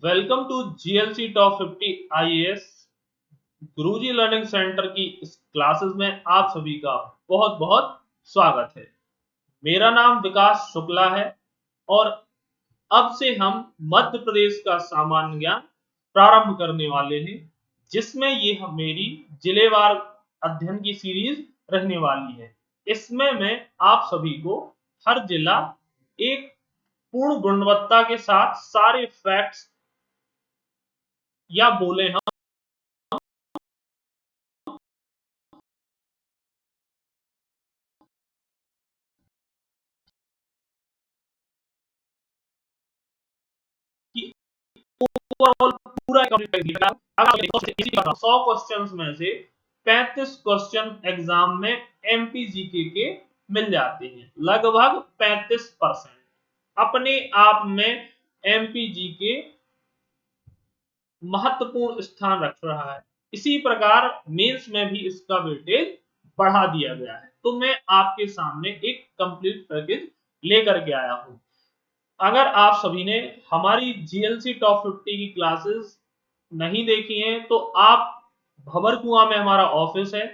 Welcome to GLC top 50 IAS Guruji learning centre की इस classes में आप सभी का बहुत बहुत स्वागत है। मेरा नाम विकास शुक्ला है और अब से हम मध्य प्रदेश का सामान्य ज्ञान प्रारंभ करने वाले हैं, जिसमें ये मेरी जिलेवार अध्ययन की सीरीज रहने वाली है। इसमें मैं आप सभी को हर जिला एक पूर्ण गुणवत्ता के साथ सारे फैक्ट्स या बोले हम कि ओवरऑल पूरा कंप्लीट अगर 100 क्वेश्चंस में से 35 क्वेश्चन एग्जाम में एमपीजीके के मिल जाते हैं। लगभग 35% अपने आप में एमपीजीके महत्वपूर्ण स्थान रख रहा है। इसी प्रकार मेंस में भी इसका वेटेज बढ़ा दिया गया है। तो मैं आपके सामने एक कंप्लीट पैकेज लेकर के आया हूं। अगर आप सभी ने हमारी जीएलसी टॉप 50 की क्लासेस नहीं देखी हैं तो आप भंवरकुआं में हमारा ऑफिस है।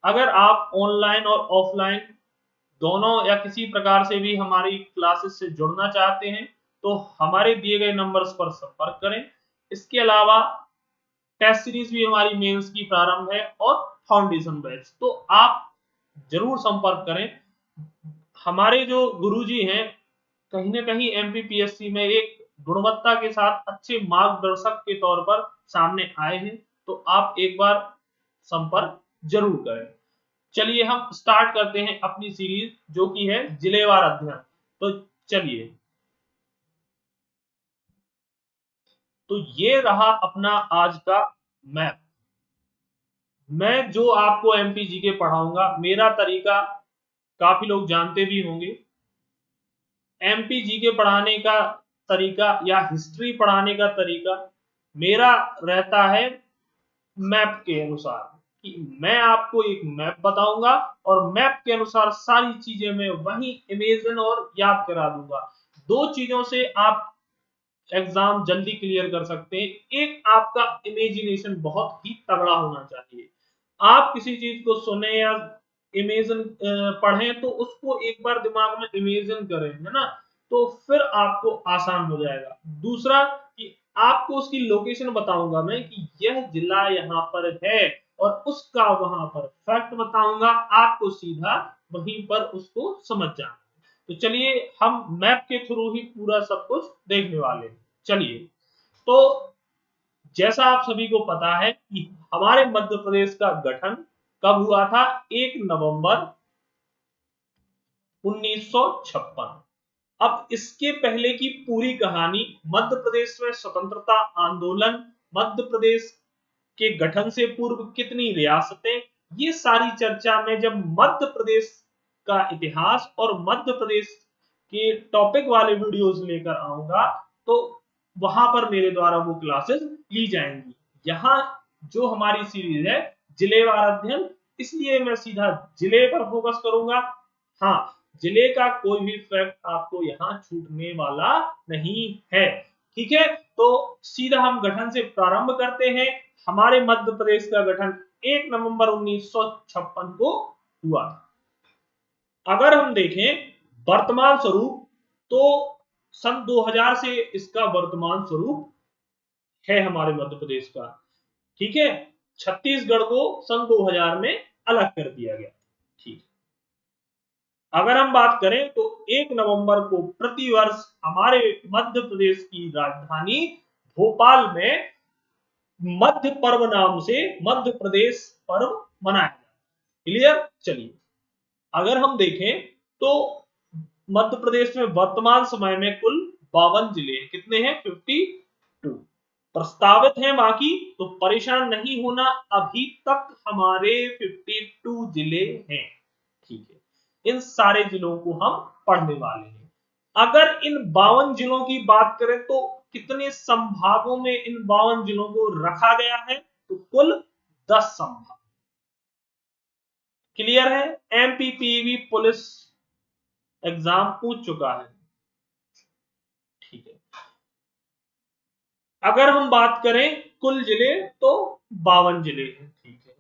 अगर आप ऑनलाइन और ऑफलाइन दोनों या किसी प्रकार से भी हमारी क्लासेस से जुड़ना चाहते हैं तो हमारे दिए गए नंबर्स पर संपर्क करें। इसके अलावा टेस्ट सीरीज भी हमारी मेंस की प्रारंभ है और फाउंडेशन बैच, तो आप जरूर संपर्क करें। हमारे जो गुरुजी हैं कहीं ना कहीं एमपीपीएससी में एक गुणवत्ता के साथ अच्छे मार्गदर्शक के तौर पर सामने आए हैं, तो आप एक बार संपर्क जरूर करें। चलिए हम स्टार्ट करते हैं अपनी सीरीज जो कि है जिलेवार अध्ययन। तो चलिए, तो ये रहा अपना आज का मैप। मैं जो आपको एमपीजीके पढ़ाऊंगा, मेरा तरीका काफी लोग जानते भी होंगे। एमपीजीके पढ़ाने का तरीका या हिस्ट्री पढ़ाने का तरीका मेरा रहता है मैप के अनुसार, कि मैं आपको एक मैप बताऊंगा और मैप के अनुसार सारी चीजें मैं वही इमेजिन और याद करा दूंगा। दो चीजों से आप एग्जाम जल्दी क्लियर कर सकते हैं। एक, आपका इमेजिनेशन बहुत ही तगड़ा होना चाहिए। आप किसी चीज को सुने या इमेजिन पढ़ें तो उसको एक बार दिमाग में इमेजिन करें, है ना, तो फिर आपको आसान हो जाएगा। दूसरा कि आपको उसकी लोकेशन बताऊंगा मैं कि यह जिला यहाँ पर है और उसका वहां पर फैक्ट बताऊंगा, आपको सीधा वहीं पर उसको समझ जाना। तो चलिए हम मैप के थ्रू ही पूरा सब कुछ देखने वाले हैं। चलिए, तो जैसा आप सभी को पता है कि हमारे मध्य प्रदेश का गठन कब हुआ था? 1 नवंबर 1956। अब इसके पहले की पूरी कहानी, मध्य प्रदेश में स्वतंत्रता आंदोलन, मध्य प्रदेश के गठन से पूर्व कितनी रियासतें, ये सारी चर्चा में जब मध्य प्रदेश का इतिहास और मध्य प्रदेश के टॉपिक वाले वीडियोस लेकर आऊंगा तो वहां पर मेरे द्वारा वो क्लासेस ली जाएंगी। यहाँ जो हमारी सीरीज है जिलेवार अध्ययन, इसलिए मैं सीधा जिले पर फोकस करूंगा। हाँ, जिले का कोई भी फैक्ट आपको यहाँ छूटने वाला नहीं है। ठीक है, तो सीधा हम गठन से प्रारंभ करते हैं। हमारे मध्य प्रदेश का गठन 1 नवंबर 1956 को हुआ। अगर हम देखें वर्तमान स्वरूप तो सन 2000 से इसका वर्तमान स्वरूप है हमारे मध्य प्रदेश का। ठीक है, छत्तीसगढ़ को सन 2000 में अलग कर दिया गया। ठीक, अगर हम बात करें तो 1 नवंबर को प्रतिवर्ष हमारे मध्य प्रदेश की राजधानी भोपाल में मध्य पर्व नाम से मध्य प्रदेश पर्व मनाया जाता है। क्लियर? चलिए, अगर हम देखें तो मध्य प्रदेश में वर्तमान समय में कुल 52 जिले हैं। कितने हैं? 52 प्रस्तावित हैं बाकी, तो परेशान नहीं होना, अभी तक हमारे 52 जिले हैं। ठीक है, इन सारे जिलों को हम पढ़ने वाले हैं। अगर इन 52 जिलों की बात करें तो कितने संभागों में इन 52 जिलों को रखा गया है? तो कुल 10 संभाग। क्लियर है? एमपीपीवी पुलिस एग्जाम पूछ चुका है। ठीक है, अगर हम बात करें कुल जिले तो 52 जिले हैं। ठीक है,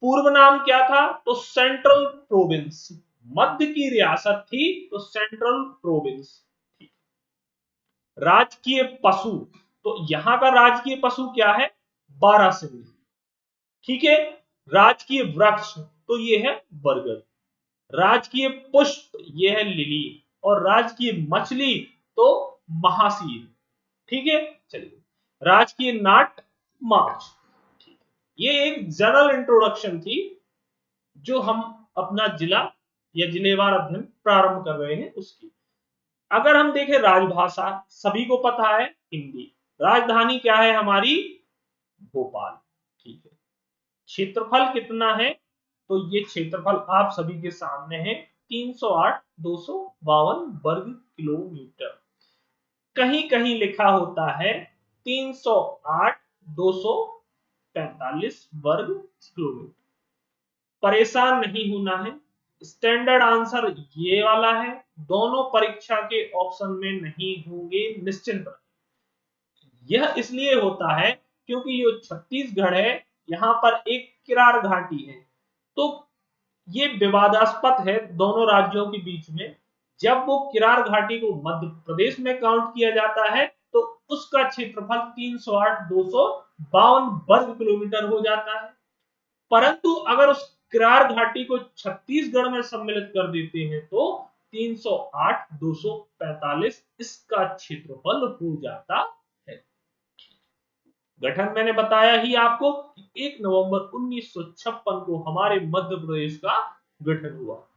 पूर्व नाम क्या था? तो सेंट्रल प्रोविंस, मध्य की रियासत थी तो सेंट्रल प्रोविंस। राजकीय पशु, तो यहां का राजकीय पशु क्या है? बारहसिंह। ठीक है, राजकीय वृक्ष तो ये है बरगद, राजकीय पुष्प ये है लिली, और राजकीय मछली तो महासीर। ठीक है, चलिए, राजकीय नाट मार्च। ये एक जनरल इंट्रोडक्शन थी जो हम अपना जिला या जिलेवार अध्ययन प्रारंभ कर रहे हैं उसकी। अगर हम देखें राजभाषा, सभी को पता है हिंदी। राजधानी क्या है हमारी? भोपाल। ठीक है, क्षेत्रफल कितना है? तो ये क्षेत्रफल आप सभी के सामने है, 308,252 वर्ग किलोमीटर। कहीं कहीं लिखा होता है 308,245 वर्ग किलोमीटर। परेशान नहीं होना है, स्टैंडर्ड आंसर ये वाला है, दोनों परीक्षा के ऑप्शन में नहीं होंगे, निश्चिंत रहिए। यह इसलिए होता है क्योंकि ये छत्तीसगढ़ है, यहाँ पर एक किरार घाटी है, तो ये विवादास्पद है दोनों राज्यों के बीच में। जब वो किरार घाटी को मध्य प्रदेश में काउंट किया जाता है तो उसका क्षेत्रफल 308,252 वर्ग किलोमीटर हो जाता है। परंतु अगर उस किरार घाटी को छत्तीसगढ़ में सम्मिलित कर देते हैं तो 308,245 इसका क्षेत्रफल हो जाता है। गठन मैंने बताया ही आपको कि 1 नवंबर 1956 को हमारे मध्य प्रदेश का गठन हुआ।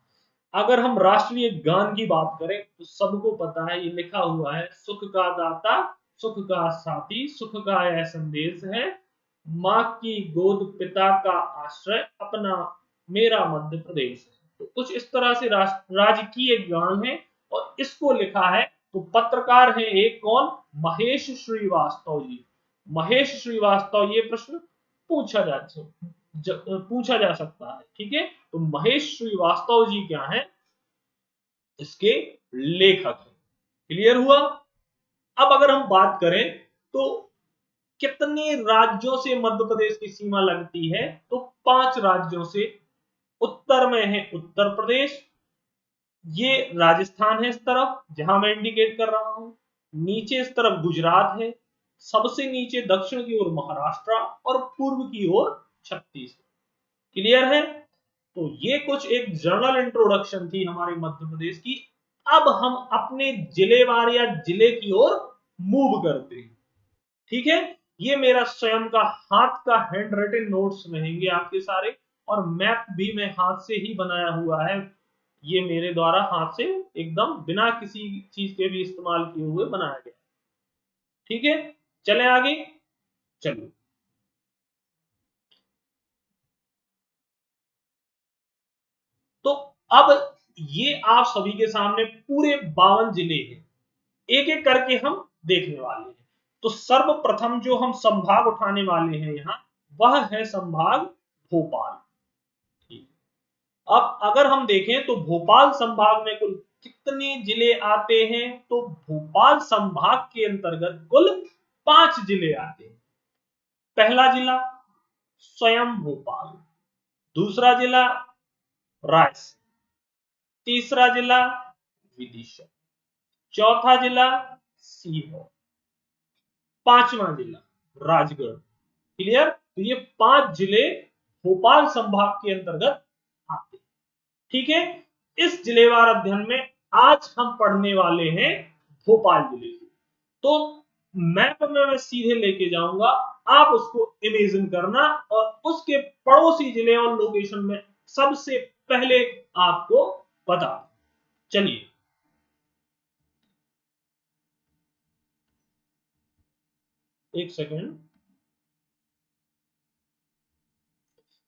अगर हम राष्ट्रीय गान की बात करें तो सबको पता है, ये लिखा हुआ है, सुख का दाता सुख का साथी सुख का यह संदेश है, माँ की गोद पिता का आश्रय अपना मेरा मध्य प्रदेश है। तो कुछ इस तरह से राजकीय गान है, और इसको लिखा है तो पत्रकार है एक कौन? महेश श्रीवास्तव जी। महेश श्रीवास्तव, ये प्रश्न पूछा जा सकता है। ठीक है, तो महेश श्रीवास्तव जी क्या है? इसके लेखक हैं। क्लियर हुआ? अब अगर हम बात करें तो कितने राज्यों से मध्य प्रदेश की सीमा लगती है? तो 5 राज्यों से। उत्तर में है उत्तर प्रदेश, ये राजस्थान है इस तरफ जहां मैं इंडिकेट कर रहा हूं, नीचे इस तरफ गुजरात है, सबसे नीचे दक्षिण की ओर महाराष्ट्र, और पूर्व की ओर छत्तीसगढ़। क्लियर है? तो ये कुछ एक जनरल इंट्रोडक्शन थी हमारे मध्य प्रदेश की। अब हम अपने जिलेवार या जिले की ओर मूव करते हैं। ठीक है, ये मेरा स्वयं का हाथ का हैंड राइटिंग नोट्स रहेंगे आपके सारे, और मैप भी मैं हाथ से ही बनाया हुआ है। ये मेरे द्वारा हाथ से एकदम बिना किसी चीज के भी इस्तेमाल किए हुए बनाया गया। ठीक है, चले आगे। चलिए, तो अब ये आप सभी के सामने पूरे 52 जिले हैं, एक एक करके हम देखने वाले हैं। तो सर्वप्रथम जो हम संभाग उठाने वाले हैं यहाँ, वह है संभाग भोपाल। ठीक, अब अगर हम देखें तो भोपाल संभाग में कुल कितने जिले आते हैं? तो भोपाल संभाग के अंतर्गत कुल 5 जिले आते हैं। पहला जिला स्वयं भोपाल, दूसरा जिला रायसेन, तीसरा जिला विदिशा, चौथा जिला सीहोर, पांचवा जिला राजगढ़। क्लियर? तो ये 5 जिले भोपाल संभाग के अंतर्गत आते हैं। ठीक है, इस जिलेवार अध्ययन में आज हम पढ़ने वाले हैं भोपाल जिले की। तो मैप में मैं सीधे लेके जाऊंगा, आप उसको इमेजिन करना, और उसके पड़ोसी जिले और लोकेशन में सबसे पहले आपको बता। चलिए, एक सेकेंड।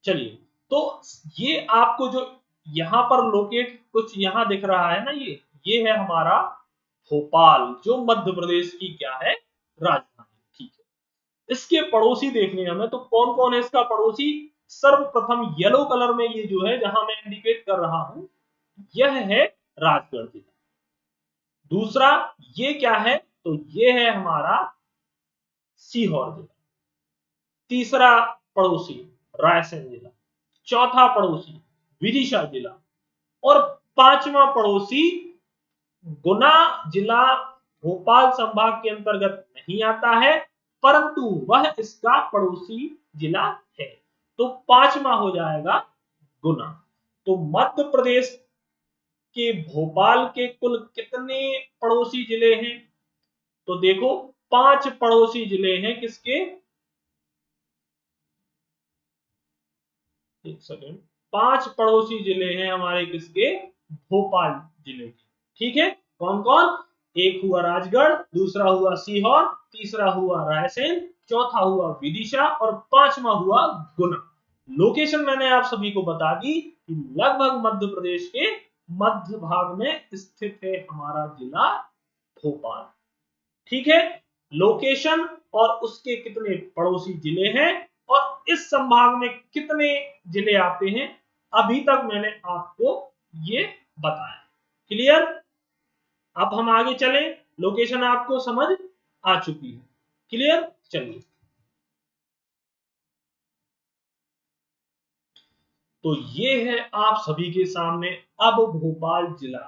चलिए, तो ये आपको जो यहां पर लोकेट कुछ यहां दिख रहा है ना, ये है हमारा भोपाल, जो मध्य प्रदेश की क्या है? राजधानी। ठीक है, इसके पड़ोसी देखने हमें, तो कौन कौन है इसका पड़ोसी? सर्वप्रथम येलो कलर में ये जो है जहां मैं इंडिकेट कर रहा हूं, यह है राजगढ़ जिला। दूसरा ये क्या है? तो ये है हमारा सीहोर जिला, तीसरा पड़ोसी रायसेन जिला, चौथा पड़ोसी विदिशा जिला और पांचवा पड़ोसी गुना जिला भोपाल संभाग के अंतर्गत नहीं आता है, परंतु वह इसका पड़ोसी जिला है। तो पांचवा हो जाएगा गुना। तो मध्य प्रदेश के भोपाल के कुल कितने पड़ोसी जिले हैं? तो देखो 5 पड़ोसी जिले हैं किसके, एक सेकेंड, 5 पड़ोसी जिले हैं हमारे किसके, भोपाल जिले के। ठीक है, कौन कौन? एक हुआ राजगढ़, दूसरा हुआ सीहोर, तीसरा हुआ रायसेन, चौथा हुआ विदिशा और पांचवा हुआ गुना। लोकेशन मैंने आप सभी को बता दी कि लगभग मध्य प्रदेश के मध्य भाग में स्थित है हमारा जिला भोपाल। ठीक है, लोकेशन और उसके कितने पड़ोसी जिले हैं और इस संभाग में कितने जिले आते हैं, अभी तक मैंने आपको ये बताया। क्लियर? अब हम आगे चलें, लोकेशन आपको समझ आ चुकी है। क्लियर? चलिए, तो ये है आप सभी के सामने अब भोपाल जिला।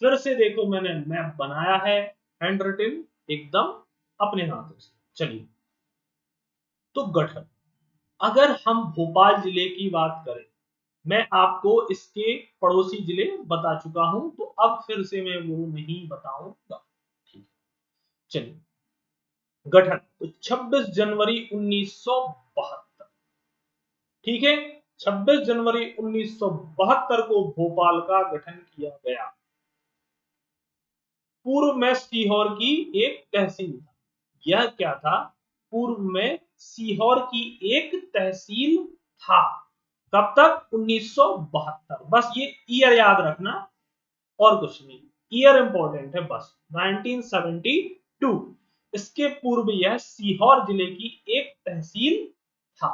फिर से देखो मैंने मैप बनाया है, हैंड रिटन एकदम अपने हाथों से। चलिए, तो गठन, अगर हम भोपाल जिले की बात करें, मैं आपको इसके पड़ोसी जिले बता चुका हूं, तो अब फिर से मैं वो नहीं बताऊंगा। ठीक, चलिए, गठन तो 26 जनवरी 1972। ठीक है, 26 जनवरी 1972 को भोपाल का गठन किया गया। पूर्व में सीहोर की एक तहसील था। यह क्या था? पूर्व में सीहोर की एक तहसील था। कब तक? 1972। बस ये ईयर याद रखना और कुछ नहीं, ईयर इंपॉर्टेंट है बस, 1972। इसके पूर्व यह सीहोर जिले की एक तहसील था।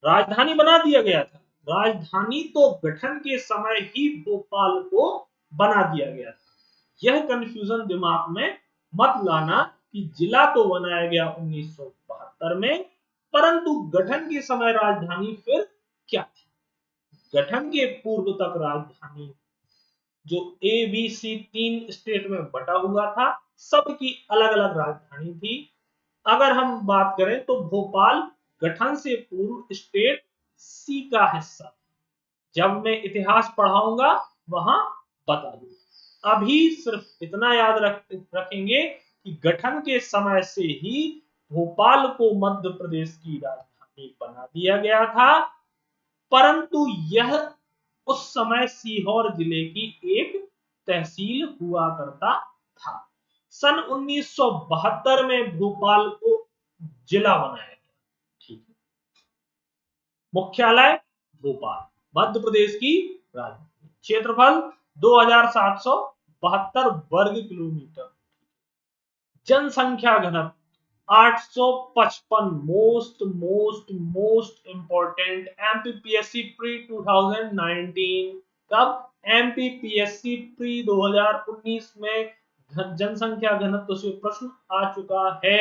राजधानी बना दिया गया था। राजधानी तो गठन के समय ही भोपाल को बना दिया गया था। यह कंफ्यूजन दिमाग में मत लाना कि जिला तो बनाया गया 1972 में, परंतु गठन के समय राजधानी फिर क्या थी? गठन के पूर्व तक राजधानी जो ए बी सी 3 स्टेट में बटा हुआ था, सबकी अलग अलग राजधानी थी। अगर हम बात करें तो भोपाल गठन से पूर्व स्टेट सी का हिस्सा। जब मैं इतिहास पढ़ाऊंगा वहां बता दूंगा। अभी सिर्फ इतना याद रखेंगे कि गठन के समय से ही भोपाल को मध्य प्रदेश की राजधानी बना दिया गया था, परंतु यह उस समय सीहोर जिले की एक तहसील हुआ करता था। सन 1972 में भोपाल को जिला बनाया गया। ठीक है, मुख्यालय भोपाल, मध्य प्रदेश की राजधानी, क्षेत्रफल 2772 वर्ग किलोमीटर, जनसंख्या घनत्व 855, most most most important, MPPSC pre 2019। कब? एमपीपीएससी प्री 2019 में जनसंख्या घनत्व से प्रश्न आ चुका है।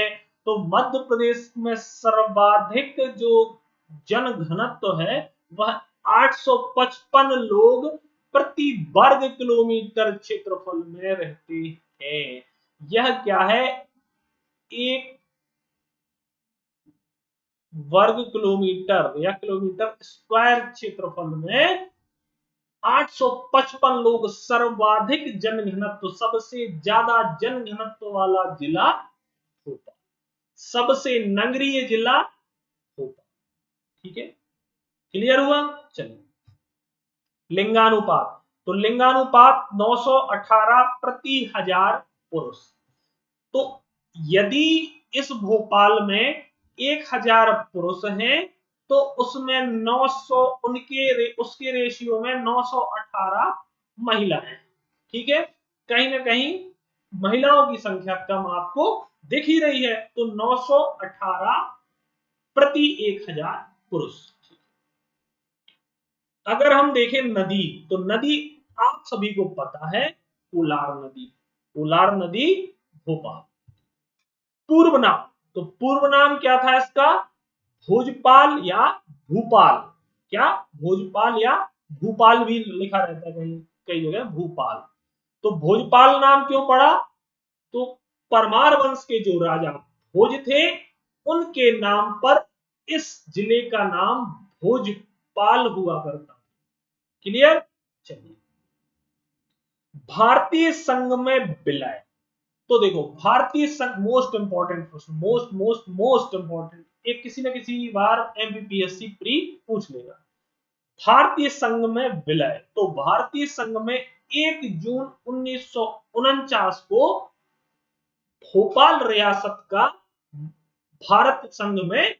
तो मध्य प्रदेश में सर्वाधिक जो जन घनत्व है वह 855 लोग प्रति वर्ग किलोमीटर क्षेत्रफल में रहते हैं। यह क्या है? एक वर्ग किलोमीटर या किलोमीटर स्क्वायर क्षेत्रफल में 855 लोग, सर्वाधिक जन घनत्व, सबसे ज्यादा जन घनत्व वाला जिला भोपाल, सबसे नगरीय जिला भोपाल। ठीक है, क्लियर हुआ? चलिए, लिंगानुपात, तो लिंगानुपात 918 प्रति हजार पुरुष। तो यदि इस भोपाल में 1000 पुरुष हैं तो उसमें 900 उसके रेशियो में 918 महिला है। ठीक है, कहीं ना कहीं महिलाओं की संख्या कम आपको दिख ही रही है, तो 918 प्रति 1000 पुरुष। अगर हम देखें नदी, तो नदी आप सभी को पता है, उलार नदी। उलार नदी भोपाल। पूर्व नाम तो पूर्व नाम क्या था इसका? भोजपाल या भूपाल। क्या? भोजपाल या भूपाल भी लिखा रहता है कहीं कई जगह भूपाल। तो भोजपाल नाम क्यों पड़ा? तो परमार वंश के जो राजा भोज थे उनके नाम पर इस जिले का नाम भोजपाल हुआ करता। क्लियर? चलिए, भारतीय संघ में विलय। तो देखो, भारतीय संघ, मोस्ट इंपॉर्टेंट प्रश्न, मोस्ट मोस्ट मोस्ट इंपॉर्टेंट, एक किसी न किसी बार एमपीपीएससी प्री पूछ लेगा। भारतीय संघ में विलय। तो भारतीय संघ में 1 जून 1949 को भोपाल रियासत का भारत संघ में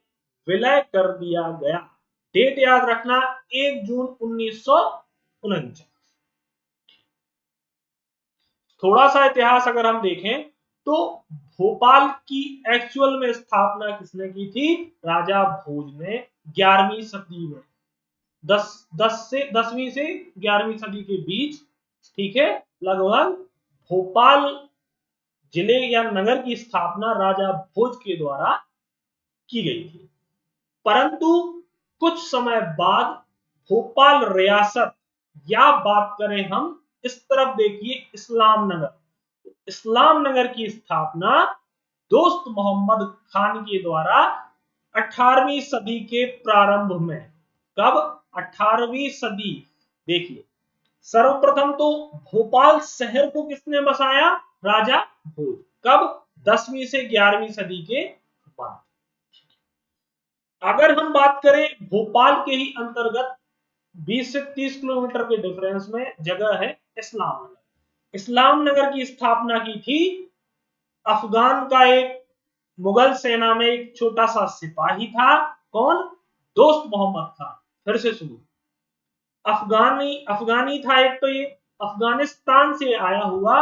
विलय कर दिया गया। डेट याद रखना, 1 जून 1949। थोड़ा सा इतिहास अगर हम देखें तो भोपाल की एक्चुअल में स्थापना किसने की थी? राजा भोज ने 11वीं सदी में, 10वीं से 11वीं सदी के बीच, ठीक है, लगभग भोपाल जिले या नगर की स्थापना राजा भोज के द्वारा की गई थी। परंतु कुछ समय बाद भोपाल रियासत, या बात करें हम इस तरफ देखिए इस्लाम नगर, इस्लाम नगर की स्थापना दोस्त मोहम्मद खान के द्वारा 18वीं सदी के प्रारंभ में। कब? 18वीं सदी। देखिए, सर्वप्रथम तो भोपाल शहर को किसने बसाया? राजा भोज। कब? 10वीं से 11वीं सदी के बाद। अगर हम बात करें भोपाल के ही अंतर्गत 20 से 30 किलोमीटर के डिफरेंस में जगह है इस्लाम नगर। इस्लाम नगर की स्थापना की थी अफगान का एक, मुगल सेना में एक छोटा सा सिपाही था। कौन? दोस्त मोहम्मद खान। फिर से सुनो, अफगानी था एक, तो ये अफगानिस्तान से आया हुआ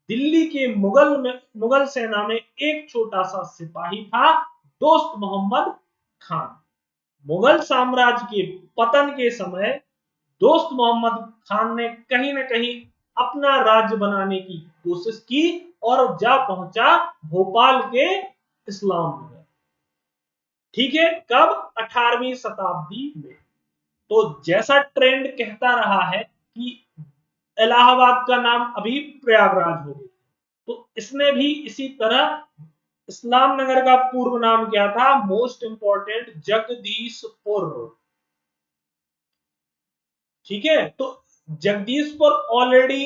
दिल्ली के मुगल सेना में एक छोटा सा सिपाही था, दोस्त मोहम्मद खान। मुगल साम्राज्य के पतन के समय दोस्त मोहम्मद खान ने कहीं न कहीं अपना राज्य बनाने की कोशिश की और जा पहुंचा भोपाल के इस्लाम नगर। ठीक है, कब? 18वीं शताब्दी में। तो जैसा ट्रेंड कहता रहा है कि इलाहाबाद का नाम अभी प्रयागराज हो गया, तो इसमें भी इसी तरह इस्लाम नगर का पूर्व नाम क्या था? Most important, Jagdishpur. ठीक है, तो जगदीशपुर ऑलरेडी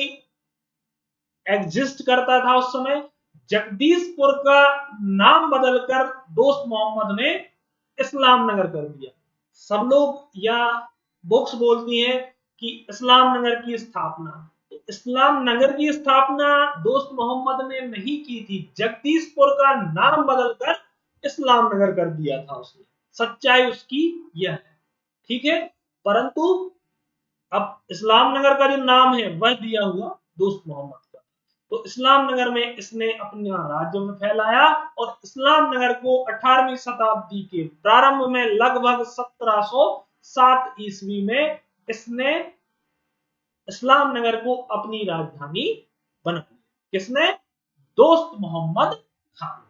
एग्जिस्ट करता था उस समय। जगदीशपुर का नाम बदलकर दोस्त मोहम्मद ने इस्लाम नगर कर दिया। सब लोग या बुक्स बोलती हैं कि इस्लाम नगर की स्थापना, तो इस्लाम नगर की स्थापना दोस्त मोहम्मद ने नहीं की थी, जगदीशपुर का नाम बदलकर इस्लाम नगर कर दिया था उसने। सच्चाई उसकी यह है। ठीक है, परंतु अब इस्लाम नगर का जो नाम है वह दिया हुआ दोस्त मोहम्मद का। तो इस्लाम नगर में इसने अपना राज्य में फैलाया और इस्लाम नगर को 18वीं शताब्दी के प्रारंभ में लगभग 1707 ईस्वी में इसने इस्लाम नगर को अपनी राजधानी बना ली। किसने? दोस्त मोहम्मद खान।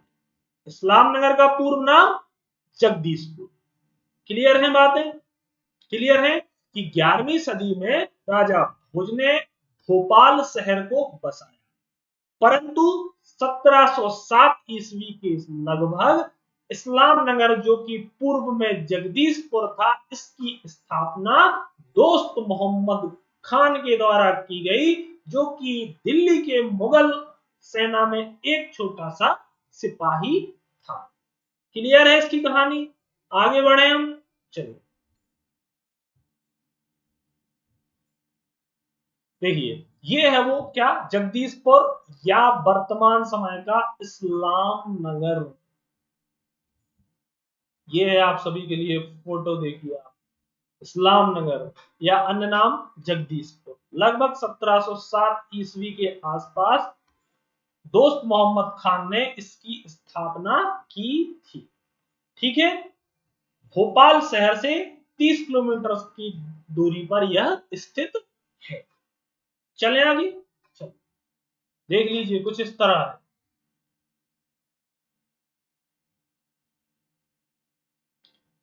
इस्लाम नगर का पूर्व नाम जगदीशपुर। क्लियर है बातें? क्लियर है कि 11वीं सदी में राजा भोज ने भोपाल शहर को बसाया, परंतु 1707 ईस्वी के लगभग इस्लाम नगर, जो कि पूर्व में जगदीशपुर था, इसकी स्थापना दोस्त मोहम्मद खान के द्वारा की गई, जो कि दिल्ली के मुगल सेना में एक छोटा सा सिपाही था। क्लियर है इसकी कहानी? आगे बढ़े हम, चलिए देखिए, ये है वो क्या? जगदीशपुर या वर्तमान समय का इस्लाम नगर। ये है आप सभी के लिए फोटो, देखिए आप, इस्लाम नगर या अन्य नाम जगदीशपुर। लगभग 1707 ईस्वी के आसपास दोस्त मोहम्मद खान ने इसकी स्थापना की थी। ठीक है, भोपाल शहर से 30 किलोमीटर की दूरी पर यह स्थित है। चले आगे, चलो देख लीजिए, कुछ इस तरह है।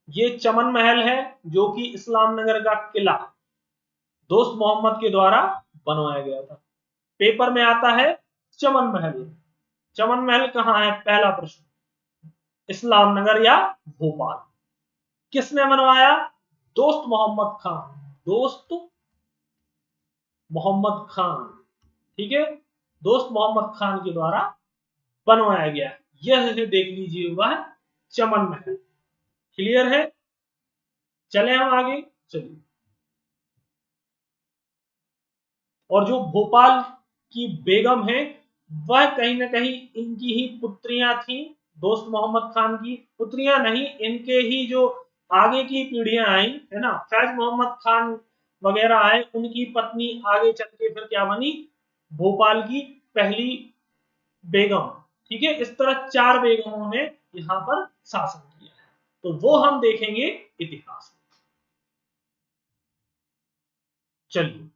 ये चमन महल है जो कि इस्लाम नगर का किला दोस्त मोहम्मद के द्वारा बनवाया गया था। पेपर में आता है चमन महल। चमन महल कहाँ है, पहला प्रश्न, इस्लाम नगर या भोपाल। किसने बनवाया, दोस्त मोहम्मद खान, दोस्त मोहम्मद खान, ठीक है, दोस्त मोहम्मद खान के द्वारा बनवाया गया। यह है, देख लीजिए, वह चमन महल। क्लियर है, चले हम आगे, चलिए। और जो भोपाल की बेगम है वह कहीं ना कहीं इनकी ही पुत्रियां थी, दोस्त मोहम्मद खान की पुत्रियां नहीं, इनके ही जो आगे की पीढ़ियां आई है ना, फैज मोहम्मद खान वगैरह आए, उनकी पत्नी आगे चल के फिर क्या बनी, भोपाल की पहली बेगम। ठीक है, इस तरह 4 बेगमों ने यहाँ पर शासन किया है, तो वो हम देखेंगे इतिहास में। चलिए,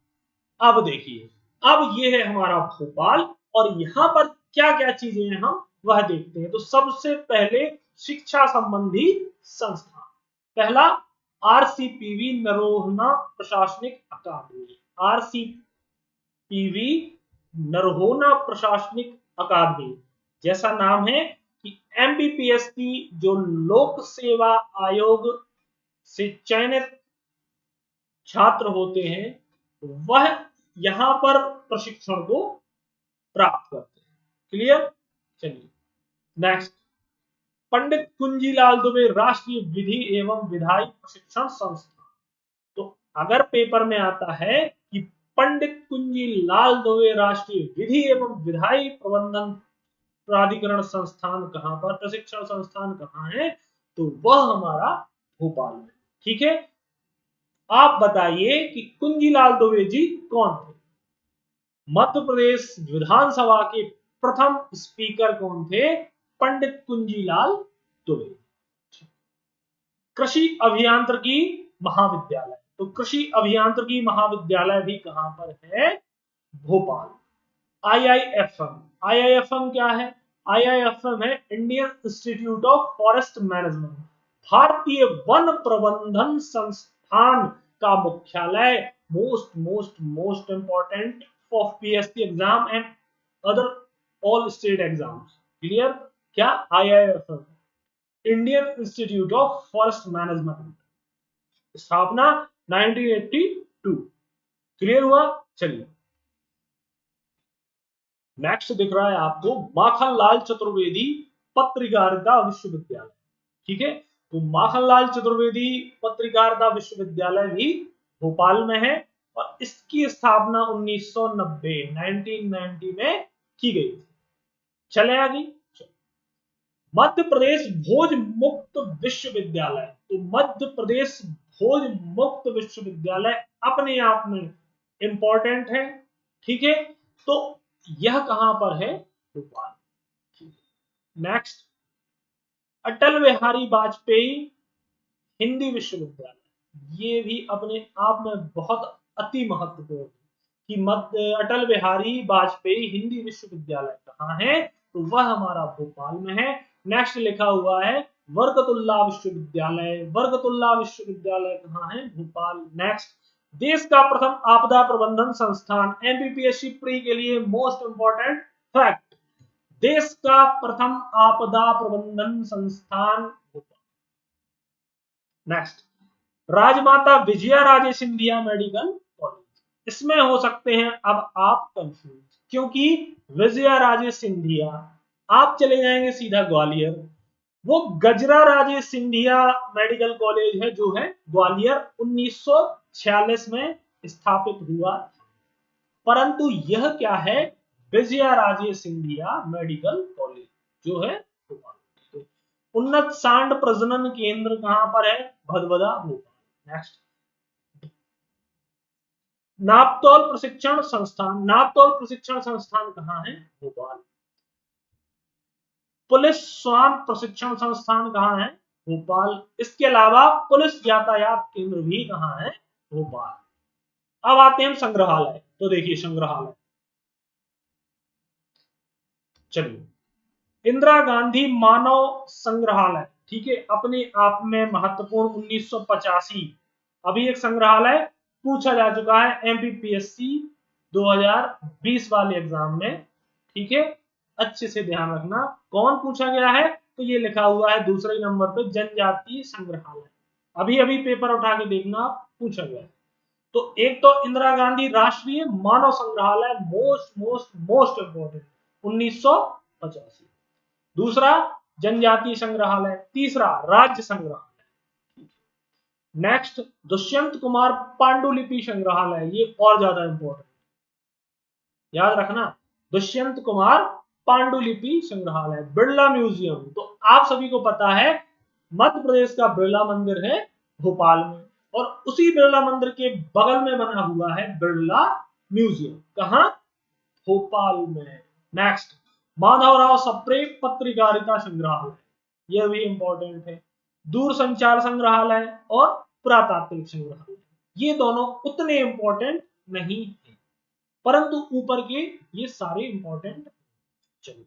अब देखिए, अब ये है हमारा भोपाल, और यहां पर क्या क्या चीजें हैं हम वह देखते हैं। तो सबसे पहले शिक्षा संबंधी संस्थान, पहला आरसीपीवी नरोहना प्रशासनिक अकादमी। आरसीपीवी नरोहना प्रशासनिक अकादमी, जैसा नाम है कि एमबीपीएस की जो लोक सेवा आयोग से चयनित छात्र होते हैं वह यहां पर प्रशिक्षण को प्राप्त करते हैं। क्लियर, चलिए नेक्स्ट, पंडित कुंजीलाल दुबे राष्ट्रीय विधि एवं विधायी प्रशिक्षण संस्थान। तो अगर पेपर में आता है कि पंडित कुंजीलाल दुबे राष्ट्रीय विधि एवं विधायी प्रबंधन प्राधिकरण संस्थान कहां पर, प्रशिक्षण संस्थान कहां है, तो वह हमारा भोपाल में। ठीक है, आप बताइए कि कुंजीलाल दुबे जी कौन थे। मध्य प्रदेश विधानसभा के प्रथम स्पीकर कौन थे, पंडित कुंजीलाल दुबे। कृषि अभियांत्रिकी महाविद्यालय, तो कृषि अभियांत्रिकी महाविद्यालय भी कहां पर है, भोपाल। आईआईएफएम, आईआईएफएम क्या है, आईआईएफएम है Indian institute of forest management, भारतीय वन प्रबंधन संस्थान का मुख्यालय। Most most most important of PSC exam and other all state exams. Clear, क्या, IIFM Indian institute of forest management, स्थापना 1982। क्लियर हुआ, चलिए नेक्स्ट दिख रहा है आपको माखनलाल चतुर्वेदी पत्रकारिता विश्वविद्यालय। ठीक है, तो माखनलाल चतुर्वेदी पत्रकारिता विश्वविद्यालय भी भोपाल में है, और इसकी स्थापना 1990 में की गई थी। चले आगे, मध्य प्रदेश भोज मुक्त विश्वविद्यालय, तो मध्य प्रदेश भोज मुक्त विश्वविद्यालय अपने आप में इंपॉर्टेंट है। ठीक है, तो यह कहां पर है, भोपाल। नेक्स्ट, अटल बिहारी वाजपेयी हिंदी विश्वविद्यालय, ये भी अपने आप में बहुत अति महत्वपूर्ण कि अटल बिहारी वाजपेयी हिंदी विश्वविद्यालय कहाँ है, तो वह हमारा भोपाल में है। नेक्स्ट लिखा हुआ है बरकतुल्लाह विश्वविद्यालय, बरकतुल्लाह विश्वविद्यालय कहाँ है, भोपाल। नेक्स्ट, देश का प्रथम आपदा प्रबंधन संस्थान, एमपीपीएससी प्री के लिए मोस्ट इंपॉर्टेंट फैक्ट, देश का प्रथम आपदा प्रबंधन संस्थान भोपाल। नेक्स्ट, राजमाता विजया राजे सिंधिया मेडिकल कॉलेज, इसमें हो सकते हैं अब आप कंफ्यूज, क्योंकि विजया राजे सिंधिया आप चले जाएंगे सीधा ग्वालियर, वो गजरा राजे सिंधिया मेडिकल कॉलेज है जो है ग्वालियर, 1946 में स्थापित हुआ। परंतु यह क्या है, विजया राजे सिंधिया मेडिकल कॉलेज जो है भोपाल। उन्नत सांड प्रजनन केंद्र कहां पर है, भदभदा, भोपाल। नेक्स्ट, नापतौल प्रशिक्षण संस्थान, नापतौल प्रशिक्षण संस्थान कहां है, भोपाल। पुलिस स्वान प्रशिक्षण संस्थान कहां है, भोपाल। इसके अलावा पुलिस यातायात केंद्र भी कहां है, भोपाल। अब आते हैं संग्रहालय, तो देखिए संग्रहालय, चलिए इंदिरा गांधी मानव संग्रहालय, ठीक है, अपने आप में महत्वपूर्ण 1985 अभी एक संग्रहालय पूछा जा चुका है एमपीपीएससी 2020 वाले एग्जाम में। ठीक है, अच्छे से ध्यान रखना कौन पूछा गया है, तो ये लिखा हुआ है दूसरे नंबर पे जनजातीय संग्रहालय। अभी अभी पेपर उठा के देखना, पूछा गया है। तो एक तो इंदिरा गांधी राष्ट्रीय मानव संग्रहालय, मोस्ट मोस्ट मोस्ट इंपोर्टेंट, 1985। दूसरा जनजातीय संग्रहालय, तीसरा राज्य संग्रहालय। नेक्स्ट दुष्यंत कुमार पांडुलिपि संग्रहालय, ये और ज्यादा इंपॉर्टेंट, याद रखना, दुष्यंत कुमार पांडुलिपि संग्रहालय। बिरला म्यूजियम, तो आप सभी को पता है मध्य प्रदेश का बिरला मंदिर है भोपाल में, और उसी बिरला मंदिर के बगल में बना हुआ है बिरला म्यूजियम, कहां, भोपाल में। नेक्स्ट माधवराव सप्रे पत्रकारिता संग्रहालय, यह भी इंपॉर्टेंट है। दूरसंचार संग्रहालय और पुरातात्विक संग्रहालय, ये दोनों उतने इंपॉर्टेंट नहीं है, परंतु ऊपर के ये सारे इंपॉर्टेंट। चलिए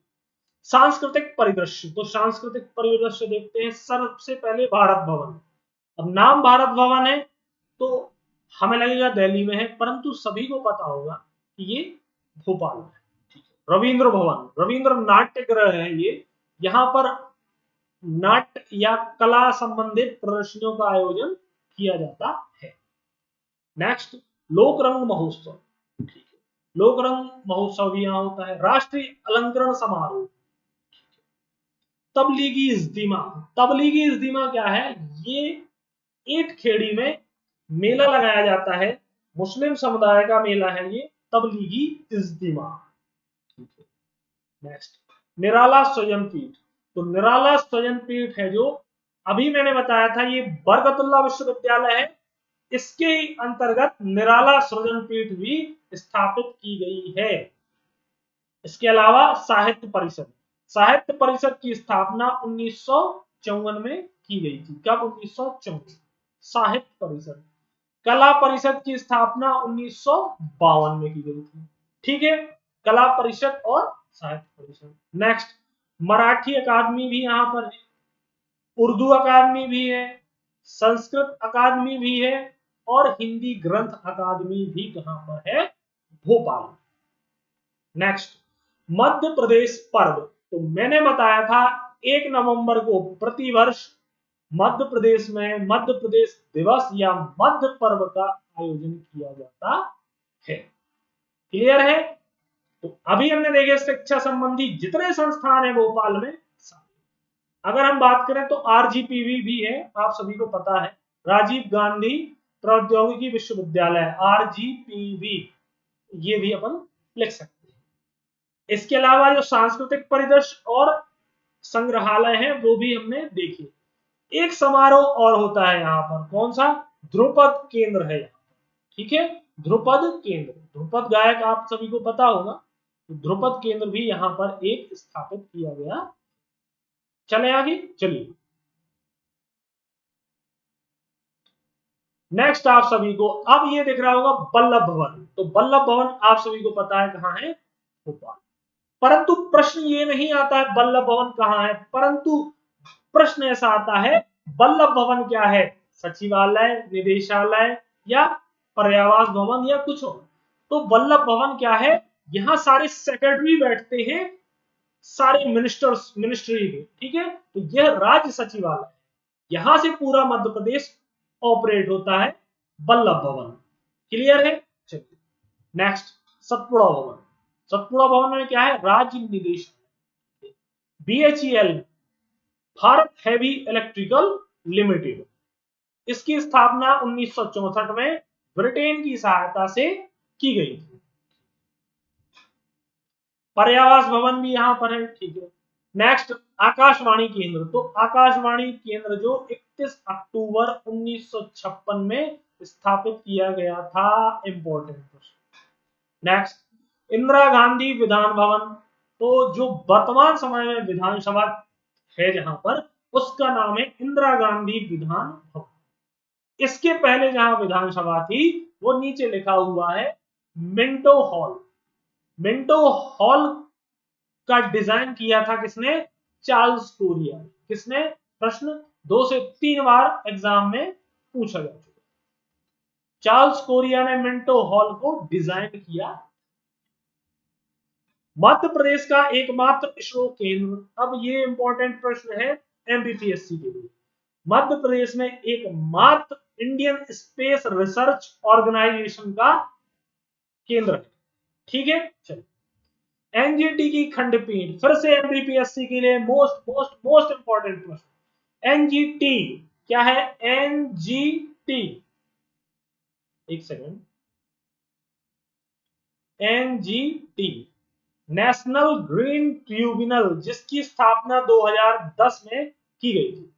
सांस्कृतिक परिदृश्य, तो सांस्कृतिक परिदृश्य देखते हैं। सबसे पहले भारत भवन। अब नाम भारत भवन है तो हमें लगेगा दिल्ली में है, परंतु सभी को पता होगा कि ये भोपाल में है। रविंद्र भवन, रविंद्र नाट्य गृह है ये, यहाँ पर नाट्य या कला संबंधित प्रदर्शनियों का आयोजन किया जाता है। नेक्स्ट लोकरंग महोत्सव, ठीक है, लोकरंग महोत्सव भी यहाँ होता है। राष्ट्रीय अलंकरण समारोह, तबलीगी इज्तिमा, तबलीगी इज्तिमा क्या है, ये ईंट खेड़ी में मेला लगाया जाता है, मुस्लिम समुदाय का मेला है ये, तबलीगी इज्तिमा। नेक्स्ट निराला स्वयं पीठ, तो निराला स्वयं पीठ है जो अभी मैंने बताया था, ये बरकतुल्लाह विश्वविद्यालय है, इसके अंतर्गत निराला सृजन पीठ भी स्थापित की गई है। इसके अलावा साहित्य परिषद, साहित्य परिषद की स्थापना 1954 में की गई थी। कब, 1954। साहित्य परिषद, कला परिषद की स्थापना 1952 में की गई थी। ठीक है, कला परिषद और साहित्य परिषद। नेक्स्ट मराठी अकादमी भी यहाँ पर है, उर्दू अकादमी भी है, संस्कृत अकादमी भी है, और हिंदी ग्रंथ अकादमी भी कहां पर है, भोपाल। नेक्स्ट मध्य प्रदेश पर्व, तो मैंने बताया था 1 नवंबर को प्रतिवर्ष मध्य प्रदेश में मध्य प्रदेश दिवस या मध्य पर्व का आयोजन किया जाता है। क्लियर है, तो अभी हमने देखे शिक्षा संबंधी जितने संस्थान है भोपाल में। अगर हम बात करें तो आरजीपीवी भी है, आप सभी को पता है, राजीव गांधी प्रौद्योगिकी विश्वविद्यालय, आरजीपीवी, ये भी अपन लिख सकते हैं। इसके अलावा जो सांस्कृतिक परिदृश्य और संग्रहालय है वो भी हमने देखे। एक समारोह और होता है यहाँ पर, कौन सा, ध्रुपद केंद्र है यहाँ पर। ठीक है, ध्रुपद केंद्र, ध्रुपद गायक आप सभी को पता होगा, तो ध्रुपद केंद्र भी यहाँ पर एक स्थापित किया गया। चले आगे, चलिए नेक्स्ट आप सभी को अब ये दिख रहा होगा वल्लभ भवन, तो वल्लभ भवन आप सभी को पता है कहां है, भोपाल। परंतु प्रश्न ये नहीं आता है वल्लभ भवन कहां है, परंतु प्रश्न ऐसा आता है वल्लभ भवन क्या है, सचिवालय, निदेशालय या पर्यावास भवन या कुछ और। तो वल्लभ भवन क्या है, यहाँ सारे सेक्रेटरी बैठते हैं, सारे मिनिस्टर्स, मिनिस्ट्री के, ठीक है, तो यह राज्य सचिवालय, यहां से पूरा मध्य प्रदेश ऑपरेट होता है, वल्लभ भवन। क्लियर है, चलिए नेक्स्ट सतपुड़ा भवन, सतपुड़ा भवन में क्या है, राज्य निदेशालय। BHEL Bharat heavy electrical limited, इसकी स्थापना 1964 में ब्रिटेन की सहायता से की गई थी। पर्यावास भवन भी यहां पर है। ठीक है, नेक्स्ट आकाशवाणी केंद्र, तो आकाशवाणी केंद्र जो 31 अक्टूबर 1956 में स्थापित किया गया था, important question. Next Indira Gandhi Vidhan Bhavan, तो जो वर्तमान समय में विधानसभा है जहां पर, उसका नाम है इंदिरा गांधी विधान भवन। इसके पहले जहां विधानसभा थी वो नीचे लिखा हुआ है मिंटो हॉल। मिंटो हॉल का डिजाइन किया था किसने, चार्ल्स कोरिया। किसने, प्रश्न 2 से 3 बार एग्जाम में पूछा जा चुका। चार्ल्स कोरिया ने मिंटो हॉल को डिजाइन किया। मध्य प्रदेश का एकमात्र इसरो केंद्र, अब ये इंपॉर्टेंट प्रश्न है एमपीपीएससी के लिए, मध्य प्रदेश में एकमात्र इंडियन स्पेस रिसर्च ऑर्गेनाइजेशन का केंद्र है। ठीक है, चलो एनजीटी की खंडपीठ, फिर से एमपीपीएससी के लिए मोस्ट मोस्ट मोस्ट इंपॉर्टेंट प्रश्न। एनजीटी क्या है? एनजीटी, एक second, NGT national green tribunal, जिसकी स्थापना 2010 में की गई थी।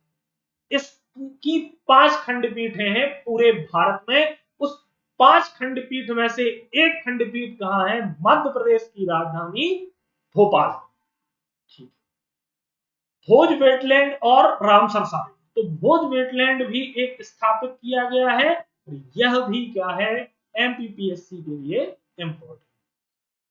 इसकी 5 खंडपीठें हैं पूरे भारत में। उस 5 खंडपीठ में से एक खंडपीठ कहां है? मध्य प्रदेश की राजधानी भोपाल। ठीक, भोज वेटलैंड और रामसर साइट, तो भोज वेटलैंड भी एक स्थापित किया गया है, यह भी क्या है? एमपीपीएससी के लिए इंपॉर्टेंट।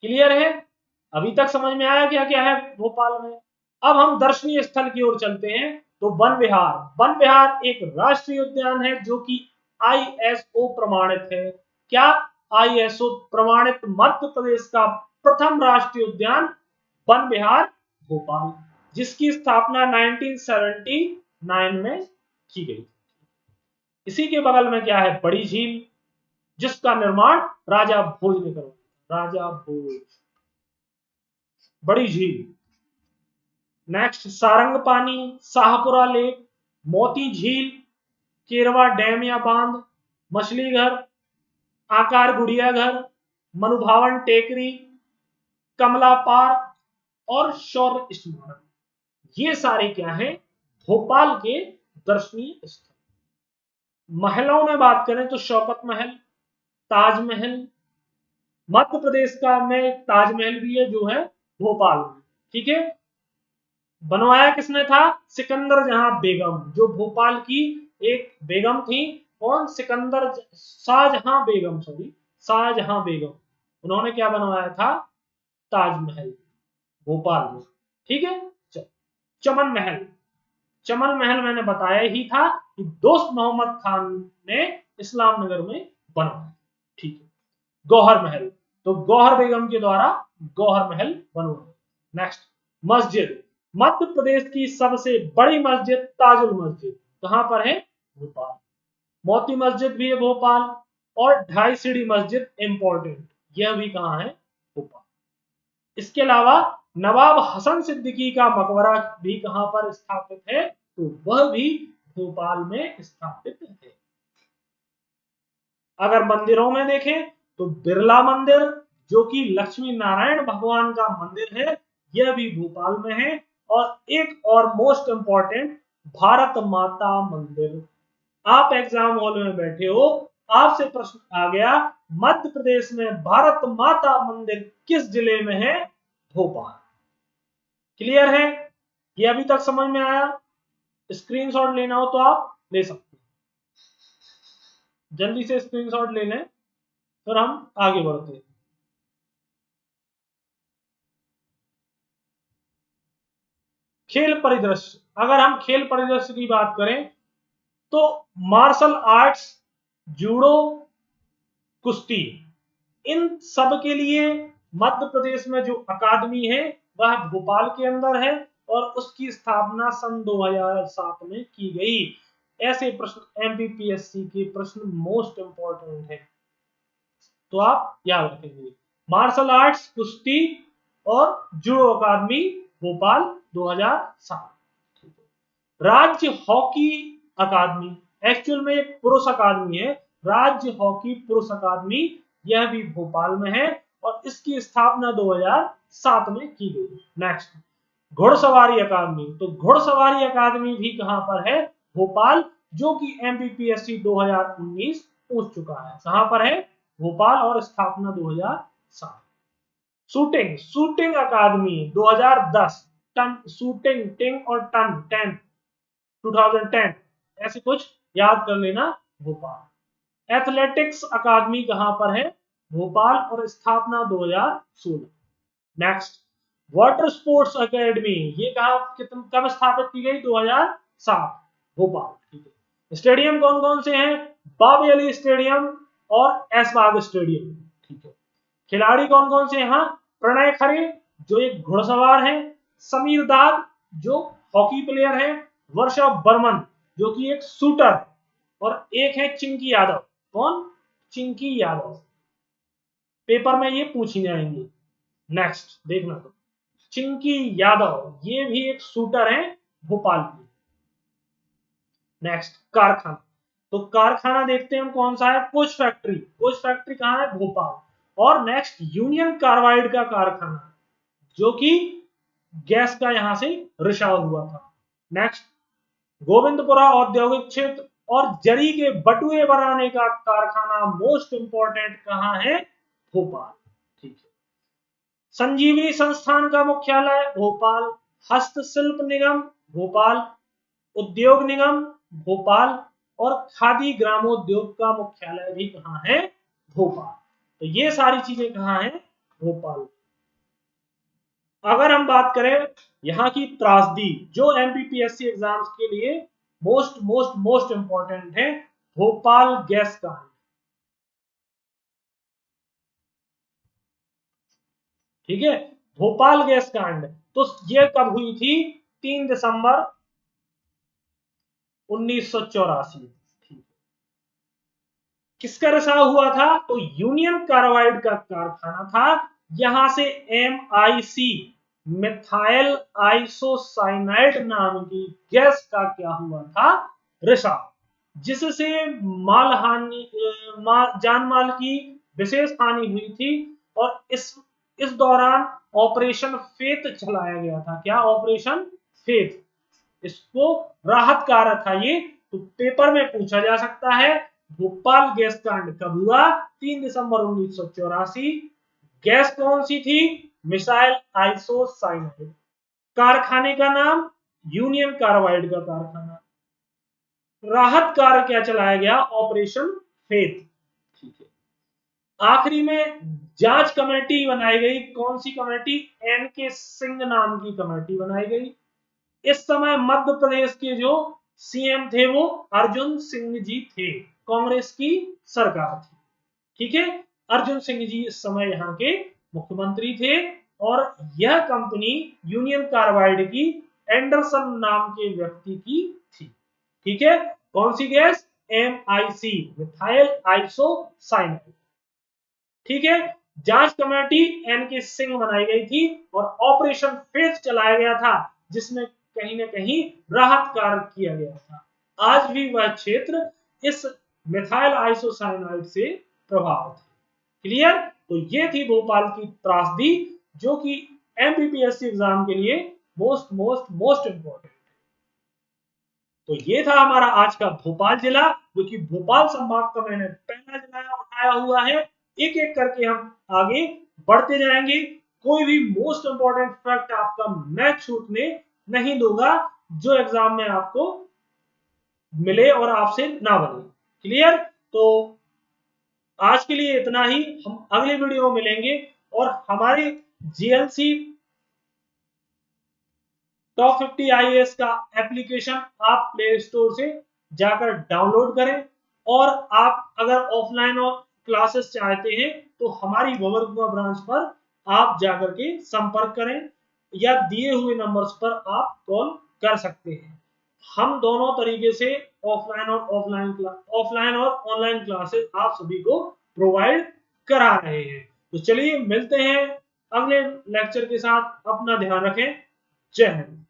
क्लियर है? अभी तक समझ में आया क्या क्या है भोपाल में? अब हम दर्शनीय स्थल की ओर चलते हैं। तो वन विहार, वन विहार एक राष्ट्रीय उद्यान है जो कि आईएसओ प्रमाणित है। क्या? आईएसओ प्रमाणित मध्य प्रदेश का प्रथम राष्ट्रीय उद्यान वन विहार भोपाल, जिसकी स्थापना 1979 में की गई। इसी के बगल में क्या है? बड़ी झील, जिसका निर्माण राजा भोज ने करवाया। राजा भोज, बड़ी झील। नेक्स्ट सारंगपानी, शाहपुरा लेक, मोती झील, केरवा डैम या बांध, मछली घर, आकार गुड़िया घर, मनुभावन टेकरी, कमला पार्क और शौर्य स्मारक, ये सारे क्या हैं? भोपाल के दर्शनीय स्थल। महलों में बात करें तो शौकत महल, ताजमहल, मध्य प्रदेश का में ताजमहल भी है जो है भोपाल में। ठीक है, बनवाया किसने था? सिकंदर जहां बेगम, जो भोपाल की एक बेगम थी। कौन? सिकंदर शाहजहां बेगम, सॉरी शाहजहां बेगम, उन्होंने क्या बनवाया था? ताजमहल भोपाल में। ठीक है, चमन महल, चमन महल मैंने बताया ही था कि दोस्त मोहम्मद खान ने इस्लाम नगर में बनवाया। ठीक है, गौहर महल, तो गौहर बेगम के द्वारा गौहर महल बनवाया। नेक्स्ट मस्जिद, मध्य प्रदेश की सबसे बड़ी मस्जिद ताजुल मस्जिद कहां पर है? भोपाल। मोती मस्जिद भी है भोपाल, और ढाई सीढ़ी मस्जिद इंपॉर्टेंट, यह भी कहां है? भोपाल। इसके अलावा नवाब हसन सिद्दीकी का मकबरा भी कहां पर स्थापित है? तो वह भी भोपाल में स्थापित है। अगर मंदिरों में देखें तो बिरला मंदिर, जो कि लक्ष्मी नारायण भगवान का मंदिर है, यह भी भोपाल में है। और एक और मोस्ट इंपॉर्टेंट, भारत माता मंदिर। आप एग्जाम हॉल में बैठे हो, आपसे प्रश्न आ गया मध्य प्रदेश में भारत माता मंदिर किस जिले में है? भोपाल। क्लियर है? ये अभी तक समझ में आया? स्क्रीनशॉट लेना हो तो आप ले सकते हैं, जल्दी से स्क्रीनशॉट ले लें, फिर हम आगे बढ़ते हैं। खेल परिदृश्य, अगर हम खेल परिदृश्य की बात करें तो मार्शल आर्ट्स, जूडो, कुश्ती, इन सब के लिए मध्य प्रदेश में जो अकादमी है वह भोपाल के अंदर है, और उसकी स्थापना सन 2007 में की गई। ऐसे प्रश्न एमपीपीएससी के प्रश्न मोस्ट इंपॉर्टेंट है, तो आप याद रखेंगे। मार्शल आर्ट्स, कुश्ती और जूडो अकादमी भोपाल 2007। राज्य हॉकी अकादमी, एक्चुअल में एक पुरुष अकादमी है, राज्य हॉकी पुरुष अकादमी, यह भी भोपाल में है और इसकी स्थापना 2007 में की गई। नेक्स्ट घुड़सवारी अकादमी, तो घुड़सवारी अकादमी भी कहां पर है? भोपाल, जो कि एमपीपीएससी 2019 पूछ चुका है। कहां पर है? भोपाल, और स्थापना 2007। शूटिंग, शूटिंग अकादमी 2010, टन शूटिंग, टिंग और टन 10 2010, ऐसे कुछ याद कर लेना, भोपाल। एथलेटिक्स अकादमी कहां पर है? भोपाल, और स्थापना 2016। नेक्स्ट वाटर स्पोर्ट्स एकेडमी, ये कब स्थापित की गई? 7 भोपाल। ठीक है, स्टेडियम कौन कौन से हैं? बाबे अली स्टेडियम और ऐशबाग स्टेडियम। ठीक है, खिलाड़ी कौन कौन से यहाँ? प्रणय खरे जो एक घुड़सवार है, समीर दाद जो हॉकी प्लेयर है, वर्षा बर्मन जो कि एक शूटर, और एक है चिंकी यादव। कौन? चिंकी यादव। पेपर में ये पूछी जाएंगे। नेक्स्ट देखना, तो चिंकी यादव ये भी एक शूटर है भोपाल की। नेक्स्ट कारखाना, तो कारखाना देखते हैं हम कौन सा है? Coach factory. कोच फैक्ट्री कहाँ है? भोपाल। और नेक्स्ट यूनियन कार्बाइड का कारखाना जो कि गैस का यहां से रिसाव हुआ था। नेक्स्ट गोविंदपुरा औद्योगिक क्षेत्र और जरी के बटुए बनाने का कारखाना मोस्ट इंपॉर्टेंट कहां है? भोपाल। ठीक है, संजीवनी संस्थान का मुख्यालय भोपाल, हस्तशिल्प निगम भोपाल, उद्योग निगम भोपाल, और खादी ग्रामोद्योग का मुख्यालय भी कहां है? भोपाल। तो ये सारी चीजें कहां है? भोपाल। अगर हम बात करें यहाँ की त्रासदी जो एमपीपीएससी एग्जाम्स के लिए मोस्ट मोस्ट मोस्ट इंपॉर्टेंट है, भोपाल गैस कांड। ठीक है, भोपाल गैस कांड तो ये कब हुई थी? 3 दिसंबर 1984। किसका रिसाव हुआ था? तो यूनियन कार्बाइड का कारखाना था, यहां से MIC मिथाइल आइसोसाइनाइड नाम की गैस का क्या हुआ था? रिसाव, जिससे माल हानि जान माल की विशेष हानि हुई थी। और इस दौरान ऑपरेशन फेत चलाया गया था। क्या? ऑपरेशन फेत। इसको राहत कार्य था ये, तो पेपर में पूछा जा सकता है। भोपाल गैस कांड कब हुआ? 3 दिसंबर 1984। गैस कौन सी थी? Missile isocyanide. कारखाने का नाम यूनियन कार्बाइड का कारखाना। राहत कार्य क्या चलाया गया? Operation faith. ठीक है, आखिरी में जांच कमेटी बनाई गई। कौन सी कमेटी? NK सिंह नाम की कमेटी बनाई गई। इस समय मध्य प्रदेश के जो CM थे वो अर्जुन सिंह जी थे, कांग्रेस की सरकार थी। ठीक है, अर्जुन सिंह जी इस समय यहाँ के मुख्यमंत्री थे। और यह कंपनी यूनियन कार्बाइड की एंडरसन नाम के व्यक्ति की थी। ठीक है, कौन सी गैस? MIC methyl isocyanide. ठीक है, जांच कमेटी NK सिंह बनाई गई थी और ऑपरेशन फेथ चलाया गया था, जिसमें कहीं ना कहीं राहत कार्य किया गया था। आज भी वह क्षेत्र इस मिथाइल आइसोसाइनाइड से प्रभावित है। क्लियर? तो ये थी भोपाल की त्रासदी जो कि MPPSC एग्जाम के लिए मोस्ट मोस्ट मोस्ट इंपॉर्टेंट। तो ये था हमारा आज का भोपाल जिला, जो कि भोपाल संभाग का मैंने पहला जिला उठाया हुआ है। एक एक करके हम आगे बढ़ते जाएंगे। कोई भी मोस्ट इंपॉर्टेंट फैक्ट आपका मैं छूटने नहीं दूंगा जो एग्जाम में आपको मिले और आपसे ना बने। क्लियर? तो आज के लिए इतना ही। हम अगले वीडियो में मिलेंगे और हमारे GLC टॉप 50 IAS का एप्लीकेशन आप प्ले स्टोर से जाकर डाउनलोड करें। और आप अगर ऑफलाइन और क्लासेस चाहते हैं तो हमारी गोबरकुआ ब्रांच पर आप जाकर के संपर्क करें या दिए हुए नंबर्स पर आप कॉल कर सकते हैं। हम दोनों तरीके से ऑफलाइन और ऑनलाइन क्लासेस आप सभी को प्रोवाइड करा रहे हैं। तो चलिए मिलते हैं अगले लेक्चर के साथ। अपना ध्यान रखें। जय हिंद।